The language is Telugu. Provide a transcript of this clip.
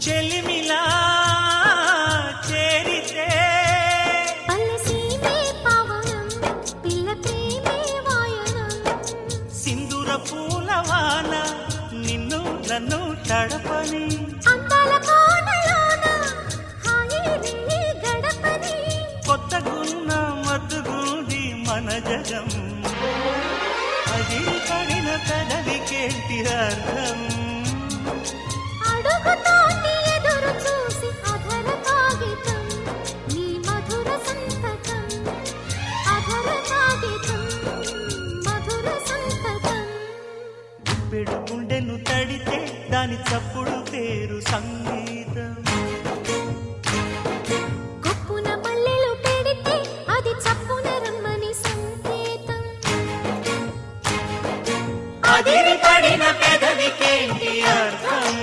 చెలిమిలా చేరితే పల్లెసీమే పావనం పిల్ల ప్రేమే వాయనం సింధూర పూలవాన నిన్ను నన్ను తడపని అందాల కోనలోన హాయి నీ గడపని కొత్తగున్న మత్తుగుంది మన జగం అది పడిన పెదవికేంటి అర్థం అడుగుతోటి ఎదురు చూసి అధర కాగితం నీ మధుర సంతకం అధర కాగితం మధుర సంతకం పెడు గుండెను తడితే దాని చప్పుడు పేరు సంగీతం కొప్పున మల్లెలు పెడితే అది చప్పున రమ్మని సంకేతం అదిరి పడిన పెదవికేంటి అర్థం